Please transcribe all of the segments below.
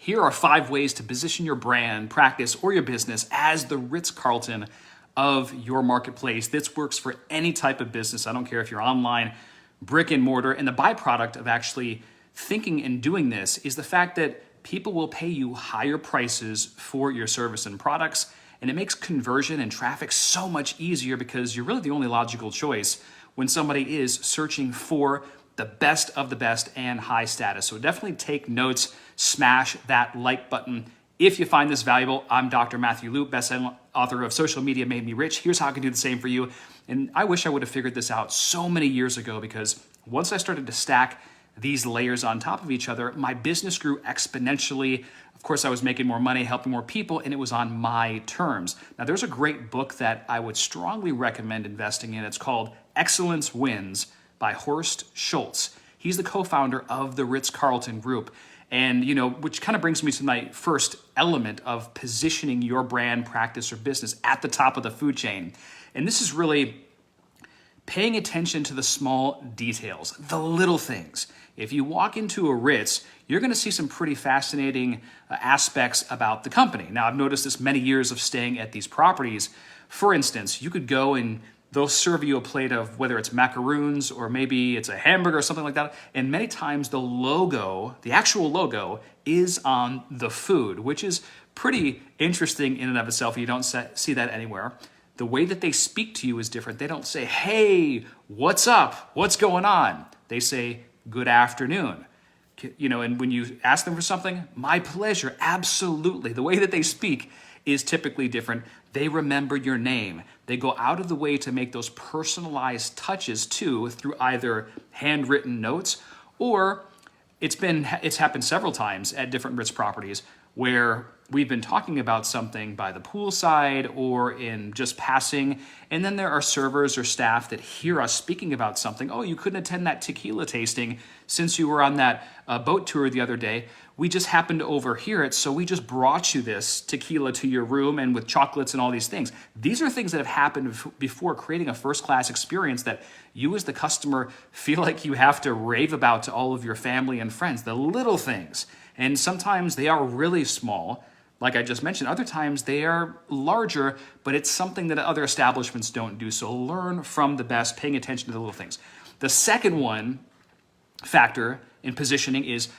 Here are 5 ways to position your brand, practice, or your business as the Ritz Carlton of your marketplace. This works for any type of business. I don't care if you're online, brick and mortar. And the byproduct of actually thinking and doing this is the fact that people will pay you higher prices for your service and products. And it makes conversion and traffic so much easier because you're really the only logical choice when somebody is searching for the best of the best and high status. So definitely take notes, smash that like button. If you find this valuable, I'm Dr. Matthew Loop, best-selling author of Social Media Made Me Rich. Here's how I can do the same for you. And I wish I would have figured this out so many years ago, because once I started to stack these layers on top of each other, my business grew exponentially. Of course, I was making more money, helping more people, and it was on my terms. Now, there's a great book that I would strongly recommend investing in. It's called Excellence Wins by Horst Schultz. He's the co-founder of the Ritz Carlton Group. And, which kind of brings me to my first element of positioning your brand, practice, or business at the top of the food chain. And this is really paying attention to the small details, the little things. If you walk into a Ritz, you're going to see some pretty fascinating aspects about the company. Now, I've noticed this many years of staying at these properties. For instance, you could go and they'll serve you a plate of whether it's macaroons or maybe it's a hamburger or something like that. And many times the logo, the actual logo, is on the food, which is pretty interesting in and of itself. You don't see that anywhere. The way that they speak to you is different. They don't say, "Hey, what's up? What's going on?" They say, "Good afternoon." And when you ask them for something, "My pleasure," absolutely. The way that they speak is typically different. They remember your name. They go out of the way to make those personalized touches too, through either handwritten notes or it's happened several times at different Ritz properties where we've been talking about something by the poolside or in just passing, and then there are servers or staff that hear us speaking about something. "Oh, you couldn't attend that tequila tasting since you were on that boat tour the other day. We just happened to overhear it, so we just brought you this tequila to your room and with chocolates and all these things." These are things that have happened before, creating a first-class experience that you as the customer feel like you have to rave about to all of your family and friends. The little things. And sometimes they are really small, like I just mentioned. Other times they are larger, but it's something that other establishments don't do. So learn from the best, paying attention to the little things. The second factor in positioning is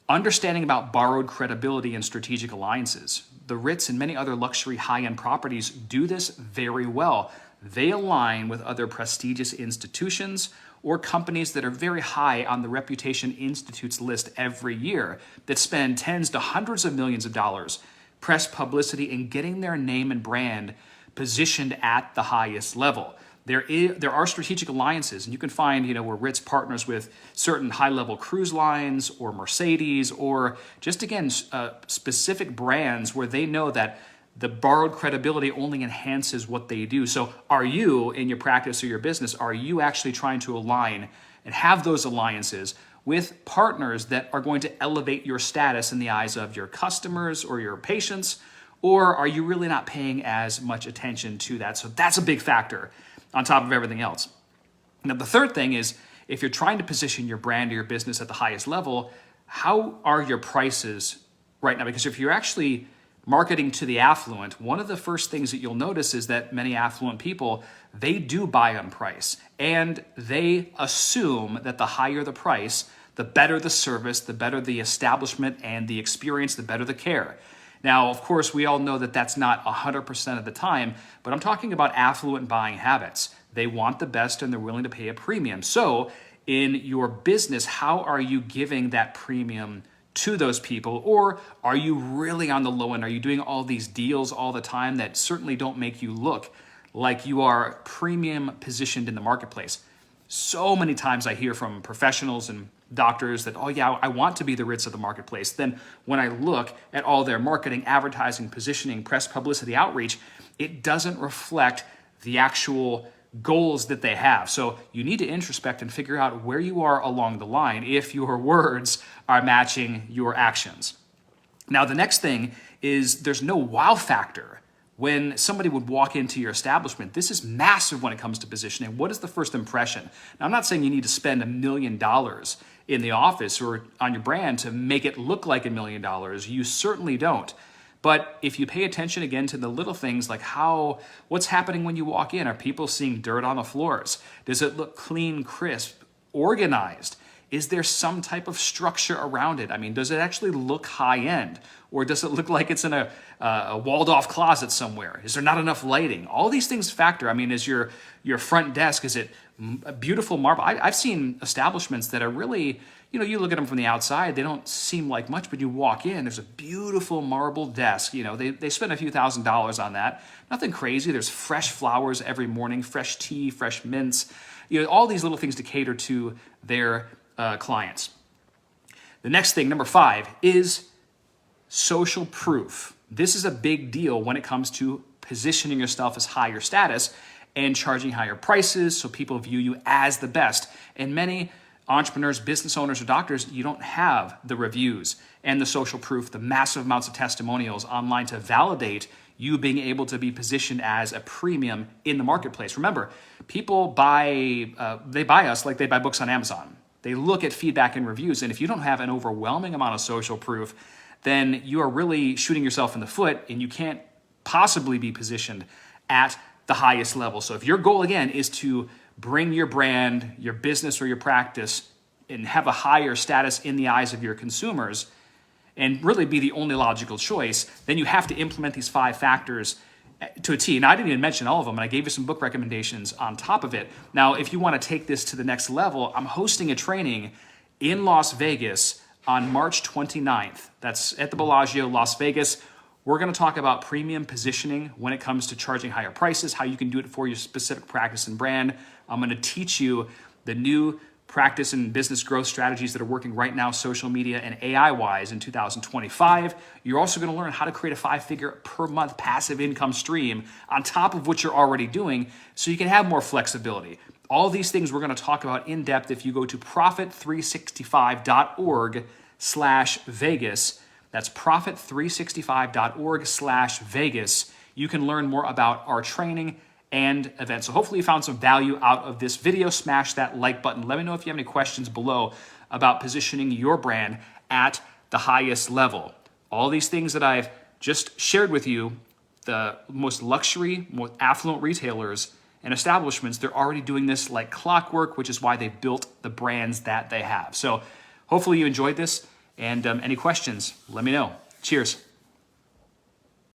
understanding about borrowed credibility and strategic alliances. The Ritz and many other luxury high-end properties do this very well. They align with other prestigious institutions or companies that are very high on the Reputation Institute's list every year, that spend tens to hundreds of millions of dollars press publicity and getting their name and brand positioned at the highest level. There are strategic alliances, and you can find, where Ritz partners with certain high-level cruise lines or Mercedes, or just, again, specific brands where they know that the borrowed credibility only enhances what they do. So are you, in your practice or your business, are you actually trying to align and have those alliances with partners that are going to elevate your status in the eyes of your customers or your patients? Or are you really not paying as much attention to that? So that's a big factor on top of everything else. Now, the third thing is, if you're trying to position your brand or your business at the highest level, how are your prices right now? Because if you're actually marketing to the affluent, one of the first things that you'll notice is that many affluent people, they do buy on price, and they assume that the higher the price, the better the service, the better the establishment and the experience, the better the care. Now, of course, we all know that that's not 100% of the time, but I'm talking about affluent buying habits. They want the best and they're willing to pay a premium. So in your business, how are you giving that premium to those people? Or are you really on the low end? Are you doing all these deals all the time that certainly don't make you look like you are premium positioned in the marketplace? So many times I hear from professionals and doctors that, "Oh yeah, I want to be the Ritz of the marketplace." Then when I look at all their marketing, advertising, positioning, press publicity, outreach, it doesn't reflect the actual goals that they have. So you need to introspect and figure out where you are along the line if your words are matching your actions. Now, the next thing is there's no wow factor when somebody would walk into your establishment. This is massive when it comes to positioning. What is the first impression? Now, I'm not saying you need to spend $1 million in the office or on your brand to make it look like $1 million. You certainly don't. But if you pay attention again to the little things like what's happening when you walk in? Are people seeing dirt on the floors? Does it look clean, crisp, organized? Is there some type of structure around it? I mean, does it actually look high end? Or does it look like it's in a walled off closet somewhere? Is there not enough lighting? All these things factor. I mean, is your front desk, is it a beautiful marble? I've seen establishments that are really, you look at them from the outside, they don't seem like much, but you walk in, there's a beautiful marble desk. They spend a few $1,000s on that. Nothing crazy. There's fresh flowers every morning, fresh tea, fresh mints, all these little things to cater to their clients. The next thing, number 5, is social proof. This is a big deal when it comes to positioning yourself as higher status and charging higher prices so people view you as the best. And many entrepreneurs, business owners, or doctors, you don't have the reviews and the social proof, the massive amounts of testimonials online to validate you being able to be positioned as a premium in the marketplace. Remember, people buy us like they buy books on Amazon. They look at feedback and reviews, and if you don't have an overwhelming amount of social proof, then you are really shooting yourself in the foot, and you can't possibly be positioned at the highest level. So if your goal, again, is to bring your brand, your business, or your practice and have a higher status in the eyes of your consumers and really be the only logical choice, then you have to implement these 5 factors to a T. And I didn't even mention all of them, and I gave you some book recommendations on top of it. Now, if you want to take this to the next level, I'm hosting a training in Las Vegas on March 29th. That's at the Bellagio, Las Vegas. We're going to talk about premium positioning when it comes to charging higher prices, how you can do it for your specific practice and brand. I'm going to teach you the new practice and business growth strategies that are working right now, social media and AI-wise in 2025. You're also going to learn how to create a 5-figure per month passive income stream on top of what you're already doing so you can have more flexibility. All these things we're going to talk about in depth if you go to profit365.org/Vegas. That's profit365.org/Vegas. You can learn more about our training and events. So hopefully you found some value out of this video. Smash that like button. Let me know if you have any questions below about positioning your brand at the highest level. All these things that I've just shared with you, the most luxury, most affluent retailers and establishments, they're already doing this like clockwork, which is why they built the brands that they have. So hopefully you enjoyed this, and any questions, let me know. Cheers.